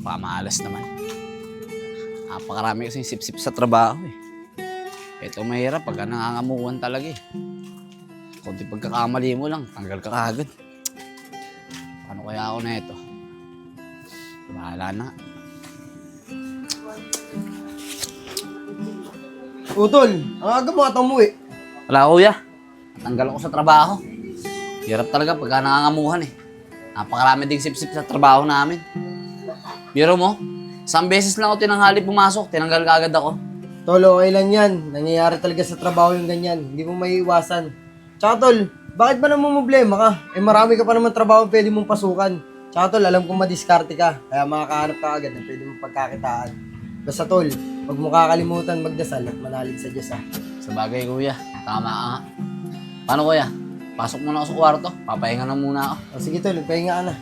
Pamahalas naman. Napakarami kasing sip-sip sa trabaho eh. Ito mahirap pagka nangangamuhan talaga eh. Kunti pagkakamali mo lang, tanggal ka kagad. Paano kaya ako na ito? Bahala na. Utol, ang aga mo ata umuwi. Wala kuya. Tanggal ako sa trabaho. Hirap talaga pagka nangangamuhan eh. Napakarami ding sip-sip sa trabaho namin. Biro mo, isang beses lang ako tinanghali pumasok, tinanggal ka agad ako. Tol, okay lang yan. Nangyayari talaga sa trabaho yung ganyan. Hindi mo maiiwasan. Tsaka tol, bakit ba naman problema ka? Eh marami ka pa naman trabaho pwede mong pasukan. Tsaka tol, alam kong madiskarte ka. Kaya makakahanap ka agad ng pwede mong pagkakitaan. Basta tol, huwag mo kakalimutan magdasal at manalig sa Diyos ha. Sa bagay kuya, tama ka nga. Paano kuya? Pasok muna ako sa kwarto, papahinga na muna ako. O sige tol, pahinga ka na.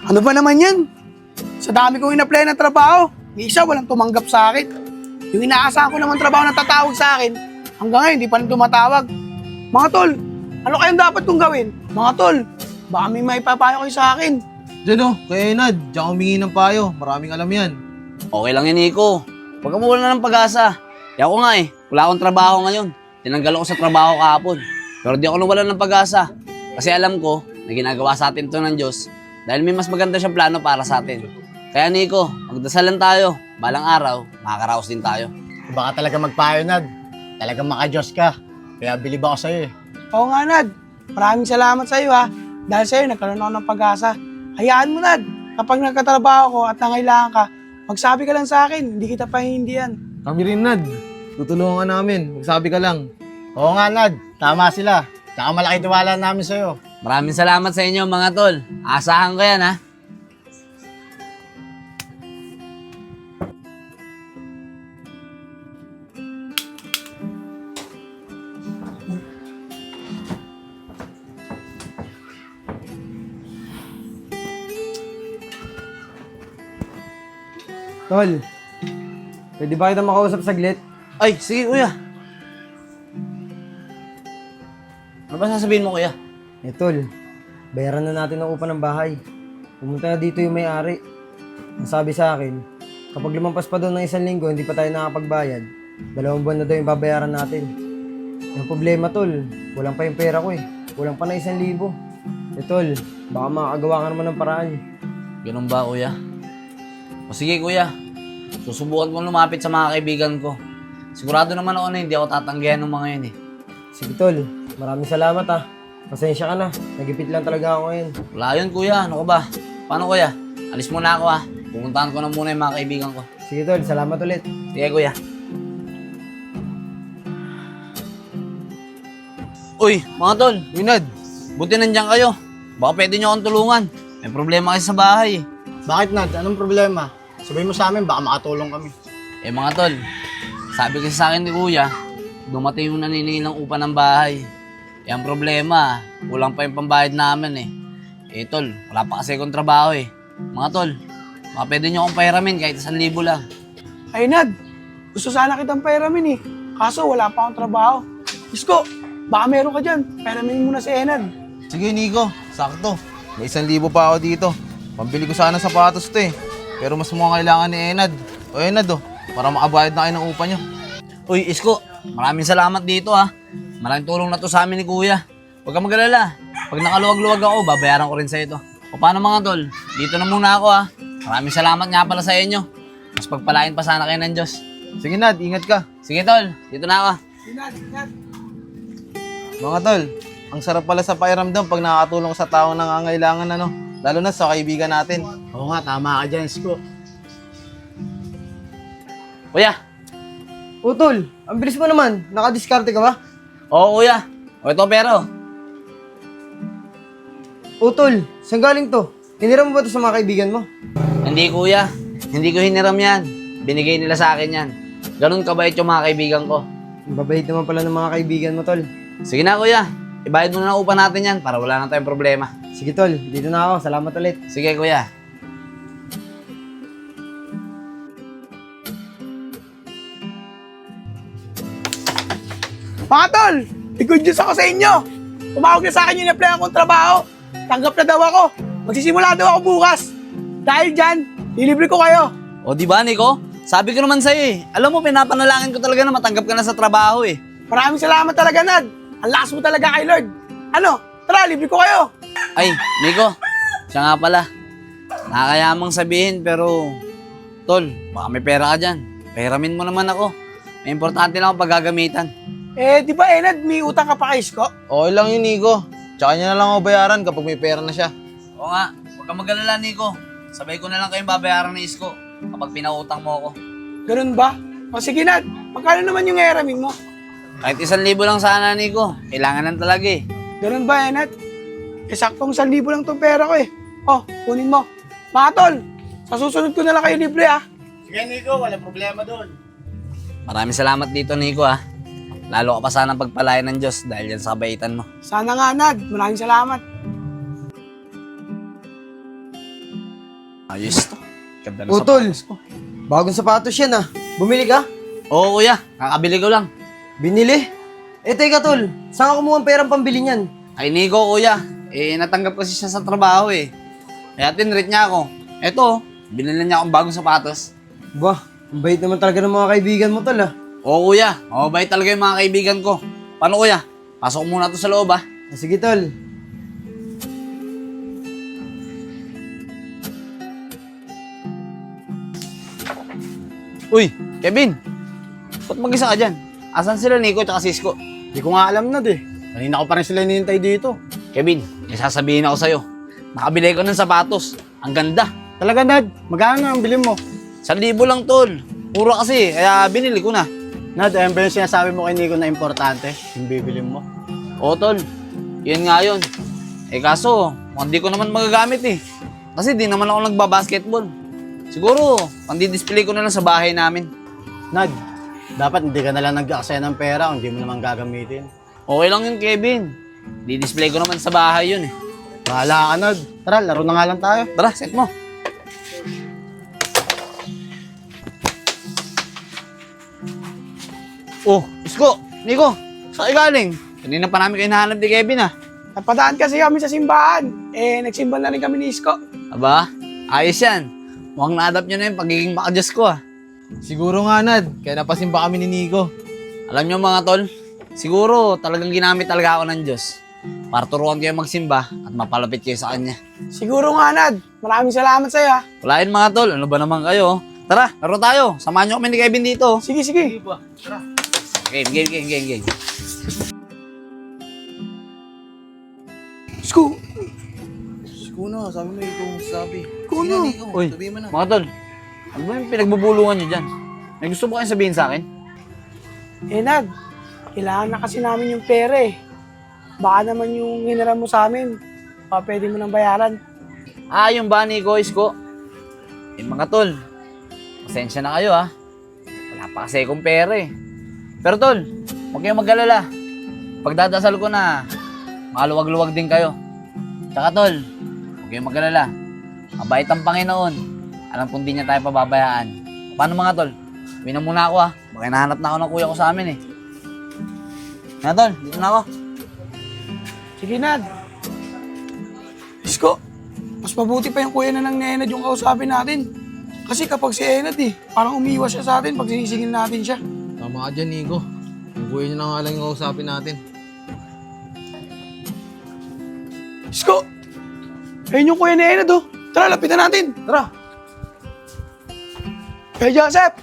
Ano ba naman yan? Sa dami kong in-apply na trabaho, may isa walang tumanggap sa akin. Yung inaasahan ko naman trabaho na tatawag sa akin, hanggang ngayon hindi pa rin tumatawag. Mga tol, ano kayang dapat kong gawin? Mga tol, baka may maipapayo kayo sa akin. Diyan o, kay Enad. Diyan humingi ng payo. Maraming alam yan. Okay lang yan, Nico. Huwag ka mawala ng pag-asa. Kaya ako nga eh, wala akong trabaho ngayon. Tinanggal ako sa trabaho kahapon. Pero di ako nawalan ng pag-asa. Kasi alam ko na ginagawa sa atin to ng Diyos dahil may mas maganda siyang plano para sa atin. Kaya Nico, magdasalan tayo. Balang araw, makakaraos din tayo. Baka talaga magpayo, Nad. Talagang maka-Diyos ka. Kaya bilib ako sa'yo eh. Oo nga, Nad. Maraming salamat sa iyo ha. Dahil sa iyo, nagkaroon ako ng pag-asa. Hayaan mo, Nad. Kapag nagkatrabaho ko at nangailangan ka, magsabi ka lang sa akin. Hindi kita pahihindihan. Kami rin, Nad. Tutulungan ka namin. Magsabi ka lang. Oo nga, Nad. Tama sila. Tsaka malaki tiwala namin sa'yo. Maraming salamat sa inyo mga tol. Asahan ko yan ha. Tol, pwede ba kita makausap saglit? Ay, sige kuya. Ano ba sasabihin mo kuya? Eh tol, bayaran na natin ang upa ng bahay. Pumunta na dito yung may-ari. Ang sabi sa akin, kapag lumampas pa doon ng 1 linggo, hindi pa tayo nakapagbayad. 2 buwan na daw yung babayaran natin. Yung problema tol, kulang pa yung pera ko eh. Kulang pa na 1,000. Eh tol, baka makakagawa ka naman ng paraan. Ganun ba kuya? O sige kuya, susubukan kong lumapit sa mga kaibigan ko. Sigurado naman ako na hindi ako tatanggihan ng mga yun eh. Sige tol, maraming salamat ah. Pasensya ka na, nagipit lang talaga ako ngayon. Wala yun kuya, ano ka ba? Paano kuya? Alis muna ako ha. Pupuntahan ko na muna yung mga kaibigan ko. Sige tol, salamat ulit. Sige kuya. Uy, mga tol, Enad. buti nandiyan kayo. Baka pwede nyo akong tulungan. May problema kasi sa bahay eh. Bakit, Nad? Anong problema? Sabihin mo sa amin, baka makatulong kami. Eh mga tol, sabi kasi sa akin ni kuya, dumating yung naniningil ng upa ng bahay. Eh ang problema, kulang pa yung pambayad namin eh. Eh tol, wala pa kasi akong trabaho eh. Mga tol, baka pwede nyo akong pahiramin kahit 1,000 lang. Ay, Nad. Gusto sana kitang pairamin eh. Kaso wala pa akong trabaho. Isko, baka meron ka dyan. Pairamin mo na si Enad. Sige, Nico. Sakto. May 1,000 pa ako dito. Pambili ko sana sapatos to eh. Pero mas mukhang kailangan ni Enad. O Enad oh, para makabayad na kayo ng upa nyo. Uy, Isko, maraming salamat dito ha. Malaking tulong na to sa amin ni kuya. Huwag kang mag-alala. Pag nakaluwag-luwag ako, babayaran ko rin sa ito. O paano mga tol? Dito na muna ako ha. Maraming salamat nga pala sa inyo. Mas pagpalain pa sana kayo ng Diyos. Sige, Nad. Ingat ka. Sige tol, dito na ako. Enad, Enad. Mga tol, ang sarap pala sa pakiramdam pag nakakatulong sa taong nangangailangan ano. Lalo na sa kaibigan natin. Oo nga, tama ka dyan, Isko. Kuya. Utol, ang bilis mo naman. Nakadiskarte ka ba? Oo kuya. O ito pero. Utol, saan galing to? Hinira mo ba to sa mga kaibigan mo? Hindi kuya. Hindi ko hiniram yan. Binigay nila sa akin yan. Ganun kabait yung mga kaibigan ko. Ang babait naman pala ng mga kaibigan mo, tol. Sige na kuya. Ibayad mo na upa natin yan para wala na tayong problema. Sige, tol. Dito na ako. Salamat ulit. Sige kuya. Mga tol, may good news ako sa inyo. Tumawag na sa akin yung in-applyan kong trabaho. Tanggap na daw ako. Magsisimula daw ako bukas. Dahil dyan, lilibre ko kayo. O di ba, Nico? Sabi ko naman sa'yo eh. Alam mo, pinapanalangin ko talaga na matanggap ka na sa trabaho eh. Maraming salamat talaga, Nad. Ang lakas mo talaga kay Lord. Ano? Tara, libre ko kayo. Ay, Nico, siya nga pala. Nakakayamang sabihin pero, tol, baka may pera ka dyan. Peramin mo naman ako. May importante lang ako paggagamitan. Di ba, Nad, may utang ka pa kay Isko? Okay lang yun, Nico. Tsaka niya na lang ako bayaran kapag may pera na siya. Oo nga, huwag kang mag-alala, Nico. Sabay ko na lang kayong babayaran ni Isko kapag pinautang mo ako. Ganun ba? O sige, Nad. Magkano naman yung eramin mo? Kahit 1,000 lang sana, Nico. Kailangan lang talaga eh. Ganun ba, Nad? Saktong 1,000 lang tong pera ko eh. Kunin mo. Mga tol, sa susunod ko na lang kayo libre ah. Sige, Nico, walang problema doon. Maraming salamat dito, Nico ha. Lalo ka pa sanang pagpalayan ng Diyos dahil yan sa kabaitan mo. Sana nga, Nad. Maraming salamat. Ayos to. Ganda na Utol, sapatos ko. bagong sapatos yan ah. Bumili ka? Oo, kuya. Kakabili ko lang. Binili? Teka tol, saan ka kumuha ang perang pambili niyan? Ay, Nico, kuya. Natanggap kasi siya sa trabaho eh. Kaya tinreat niya ako. Eto, binili niya akong bagong sapatos. Bah, ang bait naman talaga ng mga kaibigan mo tol ah. Oo, kuya. Mababait talaga yung mga kaibigan ko. Paano, kuya? Pasok ko muna to sa loob, Sige tol. Uy, Kevin. Ba't mag-isa ka dyan? Asan sila, Nico at Cisco? Di ko nga alam, Nad eh. Kanina ko pa rin sila hinihintay dito. Kevin, may sasabihin ako sa'yo. Nakabili ko ng sapatos. Ang ganda. Talaga, Nad? Magkano na ang bilhin mo? 1,000 lang, tol. Mura kasi, kaya binili ko na. Nad, ayun ba yung sinasabi mo kay Nico na importante? Yung bibilin mo? Oo, tol. Yun nga yun. Kaso, hindi ko naman magagamit eh. Kasi di naman ako nagbabasketball. Siguro, pandi-display ko na lang sa bahay namin. Nad, dapat hindi ka na lang nag-aksaya ng pera kung hindi mo naman gagamitin. Okay lang yun, Kevin. Di-display ko naman sa bahay yun eh. Bahala ka, Nad. Tara, laro na nga lang tayo. Tara, set mo. Oh, Isko, Nico, saan kayo galing? Kanina pa namin kayo nahanap ni Kevin ah. Napadaan kasi kami sa simbahan. Nagsimba na rin kami ni Isko. Aba, ayos yan. Mukhang na-adapt nyo na yung pagiging makadyos ko ah. Siguro nga, Nad. Kaya napasimba kami ni Nico. Alam nyo mga tol, siguro talagang ginamit talaga ako ng Diyos para turuan kayo magsimba at mapalapit kayo sa Kanya. Siguro nga, Nad. Maraming salamat sa'yo ah. Wala yun mga tol, ano ba naman kayo? Tara, laro tayo. Samahan nyo kami ni Kevin dito. Sige, sige. Game. Isko, Sigo na, sabi mo ikaw ang sabi. Kuno. Uy, Sabihin mo na. mga tol, ano ba yung pinagbubulungan nyo dyan? May gusto mo kayong sabihin sa akin? Nad, kailangan na kasi namin yung pera eh. Baka naman yung hiniram mo sa amin, pwede mo nang bayaran. Yung ba, Nico, Isko? Mga tol, pasensya na kayo ha. Wala pa kasi akong pera eh. Pero tol, huwag kayong mag-alala. Pagdadasal ko na, maluwag-luwag din kayo. Tsaka tol, huwag kayong mag-alala. Mabait ang Panginoon. Alam kong di niya tayo pababayaan. Paano mga tol? Uwi na muna ako ha. Baka nahanap na ako ng kuya ko sa amin eh. Mga tol, dito na ako. Sige, Nad. Isko, mas mabuti pa yung kuya na ng Nenad yung kausapin natin. Kasi kapag si Enad parang umiwas siya sa atin pag sinisingil natin siya. Tama ka dyan, Nico. Yung buhay niyo na nga lang yung kausapin natin. Isko, ayun yung kuya ni Enad oh. Tara, lapitan natin. Tara! Kaya Joseph,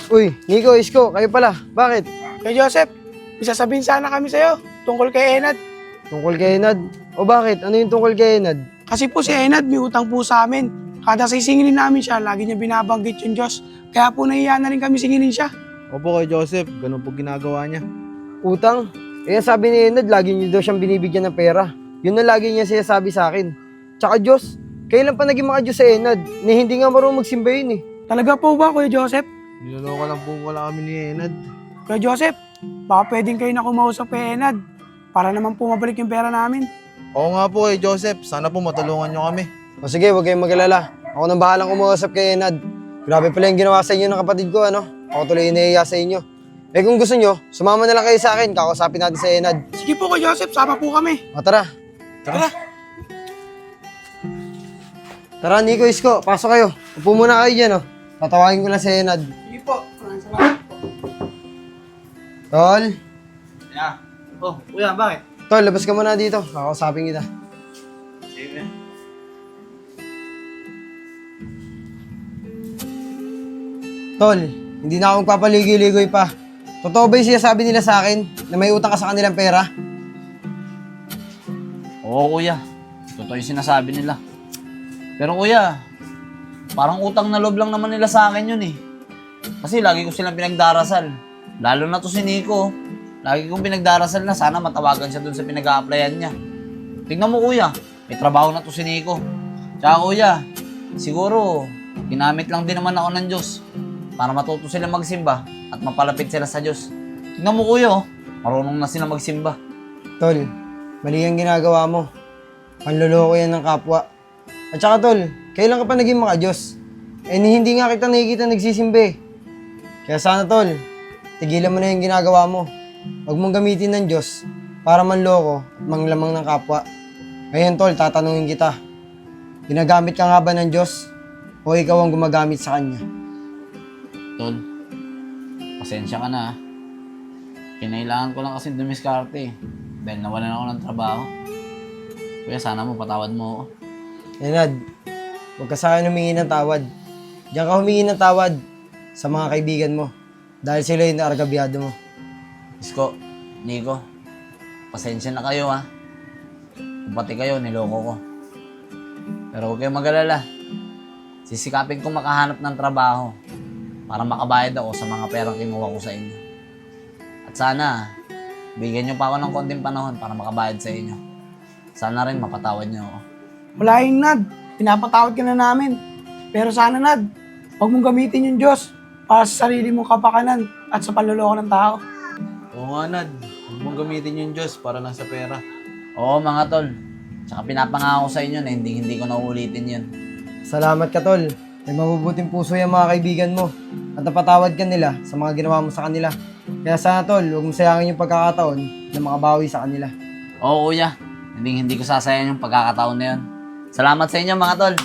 Uy, Nico, Isko, kayo pala. Bakit? kaya Joseph, may sasabihin sana kami sa'yo tungkol kay Enad. Tungkol kay Enad? O bakit? Ano yung tungkol kay Enad? Kasi po si Enad may utang po sa amin. Kada sisingilin namin siya, lagi niya binabanggit yung Diyos. Kaya po nahiya na rin kami singilin siya. Opo kay Joseph, ganun po ginagawa niya. Utang? Sabi ni Enad, lagi niyo daw siyang binibigyan ng pera. Yun na lagi niya sinasabi sa akin. Tsaka Diyos, kailan pa naging mga Diyos sa Enad? Na hindi nga marunong magsimba yun eh. Talaga po ba, Kuya Joseph? Niloloko lang po wala kami ni Enad. Kuya Joseph, baka pwedeng kayo na kumausap kay Enad para naman po mabalik yung pera namin. Oo nga po kay Joseph, sana po matulungan niyo kami. O sige, huwag kayong mag-alala. Ako nang bahalang kumausap kay Enad. Grabe pala yung ginawa sa inyo ng kapatid ko, ano? Ako tuloy inihiya sa inyo. Eh kung gusto nyo, sumama na lang kayo sa akin, kakausapin natin si Enad. Sige po Kuya Joseph, sama po kami. O tara. Tara. Tara, Nico, Isko, pasok kayo. Upo muna kayo dyan, oh. Tatawagin ko lang si Enad. Sige po. Maraming salamat po. Tol, Yeah. Oh, kuya, bakit? Tol, labas ka muna dito. Kakausapin kita. Sige. Tol, hindi na ako magpapaligoy-ligoy pa. Totoo ba yung sinasabi nila sa akin na may utang ka sa kanilang pera? Oo, kuya. Totoo yung sinasabi nila. Pero kuya, parang utang na loob lang naman nila sa akin yun eh. Kasi lagi ko silang pinagdarasal. Lalo na to si Nico. Lagi kong pinagdarasal na sana matawagan siya dun sa pinag-a-applyan niya. Tingnan mo kuya, may trabaho na to si Nico. Tsaka kuya, siguro ginamit lang din naman ako ng Diyos para matuto sila magsimba at mapalapit sila sa Diyos. Tingnan mo kuya, oh, marunong na sila magsimba. Tol, mali ang ginagawa mo. Panluloko yan ng kapwa. At saka tol, kailan ka pa naging maka-Diyos? Eh hindi nga kita nakikita nagsisimba. Kaya sana tol, tigilan mo na yung ginagawa mo. Huwag mong gamitin ng Diyos para manloko at manglamang ng kapwa. Ngayon tol, tatanungin kita. Ginagamit ka nga ba ng Diyos o ikaw ang gumagamit sa Kanya? Tol, pasensya ka na. Kinailangan ko lang kasi dumiskarte dahil nawalan ako ng trabaho. Kuya, sana mo patawad mo ako. Enad, huwag ka sa akin humingi ng tawad. Diyan ka humingi ng tawad sa mga kaibigan mo dahil sila yung naargabyado mo. Isko, Nico, pasensya na kayo ha. Kung pati kayo, niloko ko. Pero huwag kayong mag-alala. Sisikapin kong makahanap ng trabaho para makabayad ako sa mga perang kinuha ko sa inyo. At sana, bigyan niyo pa ako ng konting panahon para makabayad sa inyo. Sana rin mapatawad niyo ako. Wala yung Nad. Pinapatawad ka na namin. Pero sana Nad, huwag mong gamitin yung Diyos para sa sarili mong kapakanan at sa panluloko ng tao. Oo nga, Nad. Huwag mong gamitin yung Diyos para lang sa pera. Oo mga tol. Tsaka pinapangako sa inyo na hindi ko na uulitin yun. Salamat ka, Tol. May mabubuting puso yung mga kaibigan mo at napatawad ka nila sa mga ginawa mo sa kanila. Kaya sana, Tol, huwag mo sayangin yung pagkakataon na makabawi sa kanila. Oo kuya, hindi ko sasayang yung pagkakataon na yun. Salamat sa inyo mga tol.